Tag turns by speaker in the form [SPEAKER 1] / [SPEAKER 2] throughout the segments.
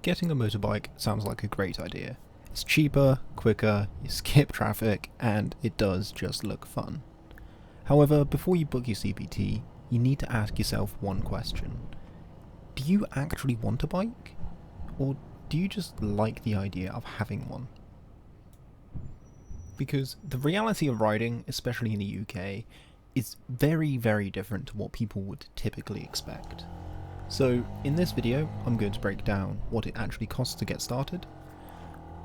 [SPEAKER 1] Getting a motorbike sounds like a great idea. It's cheaper, quicker, you skip traffic, and it does just look fun. However, before you book your CBT, you need to ask yourself one question. Do you actually want a bike? Or do you just like the idea of having one? Because the reality of riding, especially in the UK, is very, very different to what people would typically expect. So in this video, I'm going to break down what it actually costs to get started,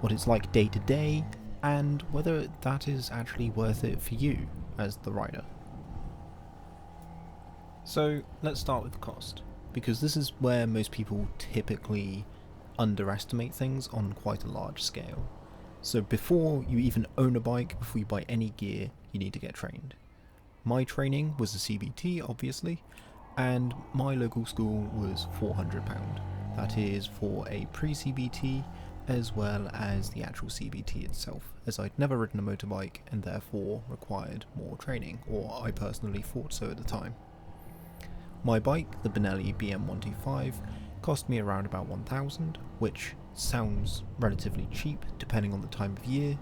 [SPEAKER 1] what it's like day to day, and whether that is actually worth it for you as the rider. So let's start with the cost, because this is where most people typically underestimate things on quite a large scale. So before you even own a bike, before you buy any gear, you need to get trained. My training was a CBT, obviously, and my local school was £400. That is for a pre-CBT as well as the actual CBT itself, as I'd never ridden a motorbike and therefore required more training, or I personally thought so at the time. My bike, the Benelli BN 125, cost me around about £1,000, which sounds relatively cheap depending on the time of year,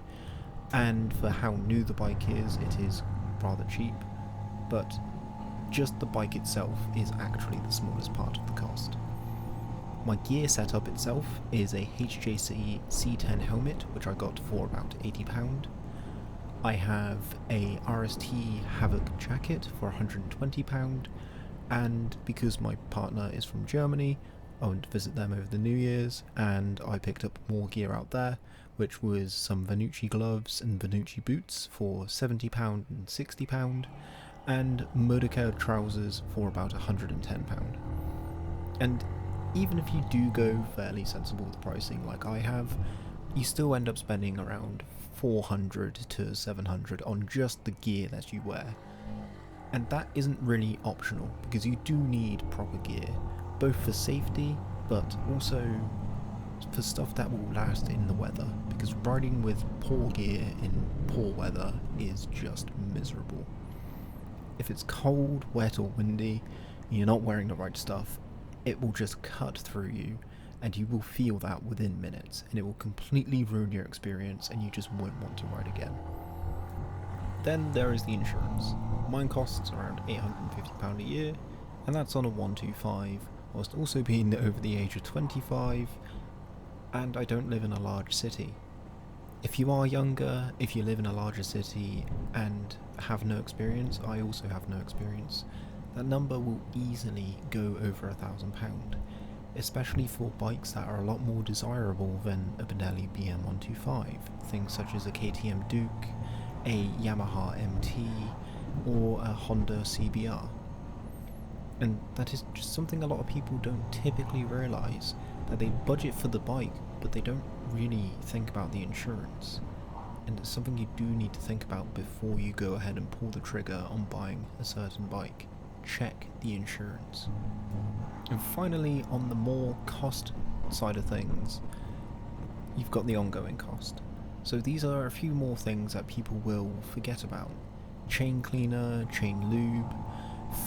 [SPEAKER 1] and for how new the bike is, it is rather cheap, but just the bike itself is actually the smallest part of the cost. My gear setup itself is a HJC C10 Helmet, which I got for about £80. I have a RST Havoc Jacket for £120, and because my partner is from Germany, I went to visit them over the New Year's, and I picked up more gear out there, which was some Vanucci gloves and Vanucci boots for £70 and £60, and Modeka Trousers for about £110. And even if you do go fairly sensible with pricing like I have, you still end up spending around £400 to £700 on just the gear that you wear. And that isn't really optional, because you do need proper gear, both for safety, but also for stuff that will last in the weather, because riding with poor gear in poor weather is just miserable. If it's cold, wet or windy, and you're not wearing the right stuff, it will just cut through you, and you will feel that within minutes, and it will completely ruin your experience, and you just won't want to ride again. Then there is the insurance. Mine costs around £850 a year, and that's on a 125, whilst also being over the age of 25, and I don't live in a large city. If you are younger, if you live in a larger city and have no experience, I also have no experience, that number will easily go over £1,000, especially for bikes that are a lot more desirable than a Benelli BN 125, things such as a KTM Duke, a Yamaha MT, or a Honda CBR. And that is just something a lot of people don't typically realise, that they budget for the bike, but they don't really think about the insurance. And it's something you do need to think about before you go ahead and pull the trigger on buying a certain bike. Check the insurance. And finally, on the more cost side of things, you've got the ongoing cost. So these are a few more things that people will forget about. Chain cleaner, chain lube,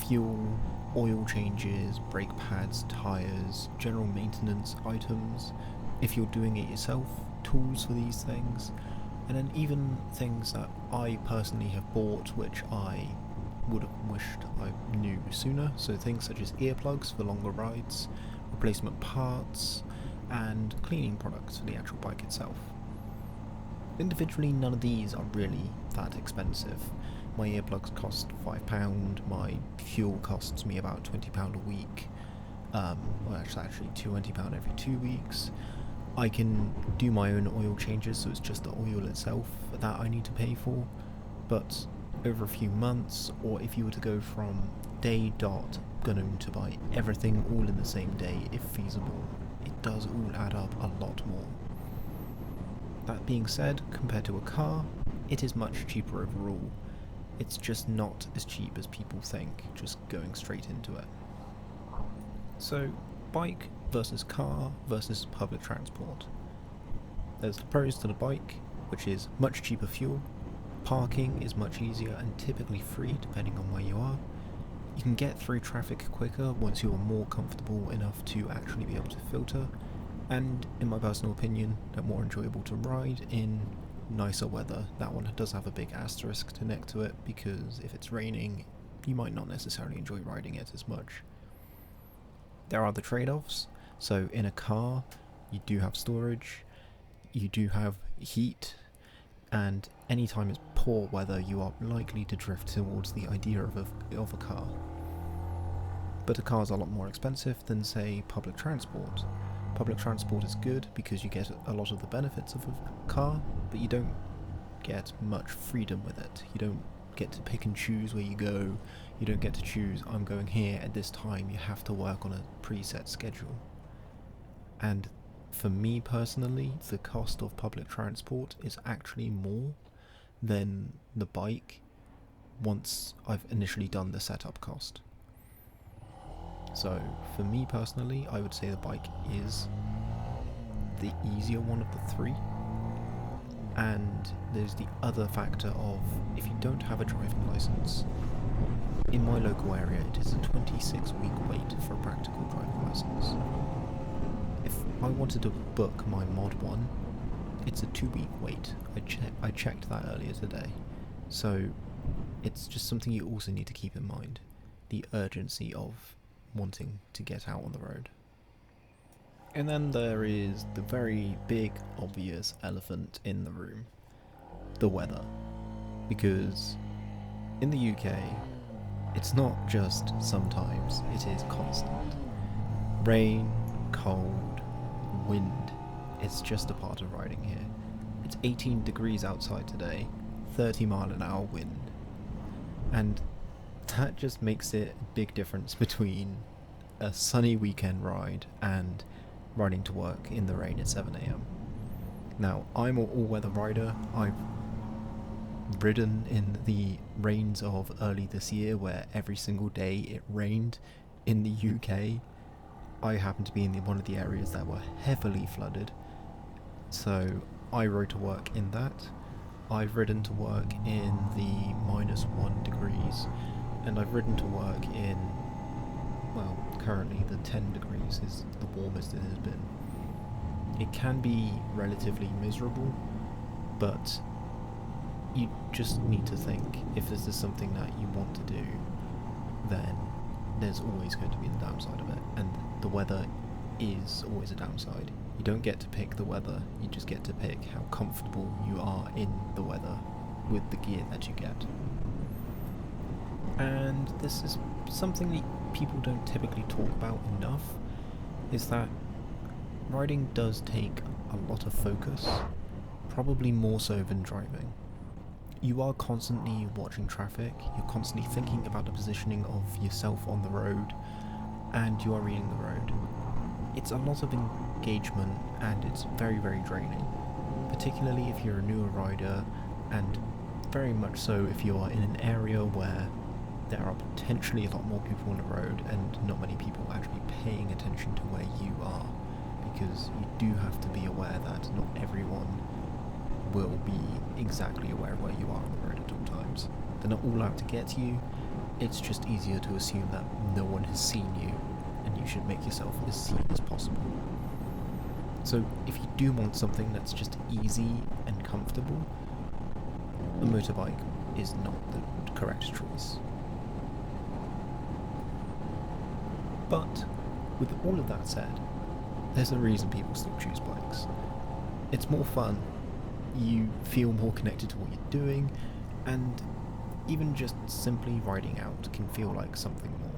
[SPEAKER 1] fuel, oil changes, brake pads, tyres, general maintenance items, if you're doing it yourself, tools for these things, and then even things that I personally have bought which I would have wished I knew sooner, so things such as earplugs for longer rides, replacement parts, and cleaning products for the actual bike itself. Individually, none of these are really that expensive. My earplugs cost £5, my fuel costs me about £20 a week, well it's actually £20 every 2 weeks. I can do my own oil changes, so it's just the oil itself that I need to pay for, but over a few months, or if you were to go from day dot going to buy everything all in the same day if feasible, it does all add up a lot more. That being said, compared to a car, it is much cheaper overall. It's just not as cheap as people think, just going straight into it. So, bike versus car versus public transport. There's the pros to the bike, which is much cheaper fuel, parking is much easier and typically free depending on where you are, you can get through traffic quicker once you're more comfortable enough to actually be able to filter, and in my personal opinion, they're more enjoyable to ride in nicer weather. That one does have a big asterisk to next to it, because if it's raining, you might not necessarily enjoy riding it as much. There are the trade-offs. So in a car, you do have storage, you do have heat, and anytime it's poor weather, you are likely to drift towards the idea of a car. But a car is a lot more expensive than, say, public transport. Public transport is good because you get a lot of the benefits of a car, but you don't get much freedom with it. You don't get to pick and choose where you go. You don't get to choose, I'm going here at this time. You have to work on a preset schedule. And for me personally, the cost of public transport is actually more than the bike once I've initially done the setup cost. So for me personally, I would say the bike is the easier one of the three. And there's the other factor of, if you don't have a driving license, in my local area it is a 26-week wait for a practical driving license. If I wanted to book my mod one, it's a 2-week wait. I checked that earlier today. So it's just something you also need to keep in mind, the urgency of wanting to get out on the road. And then there is the very big, obvious elephant in the room, the weather. Because in the UK, it's not just sometimes, it is constant. Rain, cold, wind, it's just a part of riding here. It's 18 degrees outside today, 30-mile-an-hour wind. And that just makes it a big difference between a sunny weekend ride and riding to work in the rain at 7 AM. Now, I'm an all-weather rider. I've ridden in the rains of early this year where every single day it rained in the UK. I happened to be in one of the areas that were heavily flooded, so I rode to work in that. I've ridden to work in the -1 degrees, and I've ridden to work in, well, currently the 10 degrees is the warmest it has been. It can be relatively miserable, but you just need to think, if this is something that you want to do, then there's always going to be the downside of it, and the weather is always a downside. You don't get to pick the weather, you just get to pick how comfortable you are in the weather with the gear that you get. And this is something that people don't typically talk about enough, is that riding does take a lot of focus, probably more so than driving. You are constantly watching traffic, you're constantly thinking about the positioning of yourself on the road, and you are reading the road. It's a lot of engagement, and it's very, very draining, particularly if you're a newer rider, and very much so if you are in an area where there are potentially a lot more people on the road and not many people actually paying attention to where you are, because you do have to be aware that not everyone will be exactly aware of where you are on the road at all times. They're not all out to get you, it's just easier to assume that no one has seen you, and you should make yourself as seen as possible. So if you do want something that's just easy and comfortable, a motorbike is not the correct choice. But with all of that said, there's a reason people still choose bikes. It's more fun, you feel more connected to what you're doing, and even just simply riding out can feel like something more.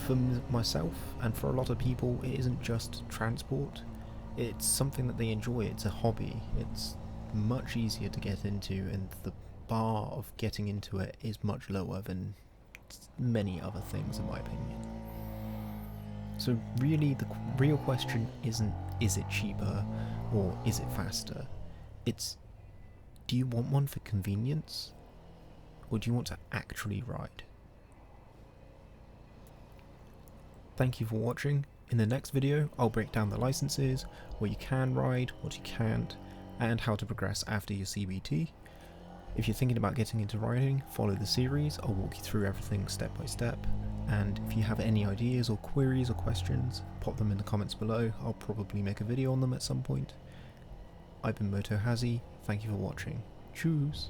[SPEAKER 1] For myself, and for a lot of people, it isn't just transport, it's something that they enjoy, it's a hobby, it's much easier to get into, and the bar of getting into it is much lower than many other things, in my opinion. So really, the real question isn't, is it cheaper or is it faster? It's, do you want one for convenience, or do you want to actually ride? Thank you for watching. In the next video, I'll break down the licenses, what you can ride, what you can't, and how to progress after your CBT. If you're thinking about getting into riding, follow the series, I'll walk you through everything step by step, and if you have any ideas or queries or questions, pop them in the comments below. I'll probably make a video on them at some point. I've been Moto Hazy, thank you for watching. Tschüss!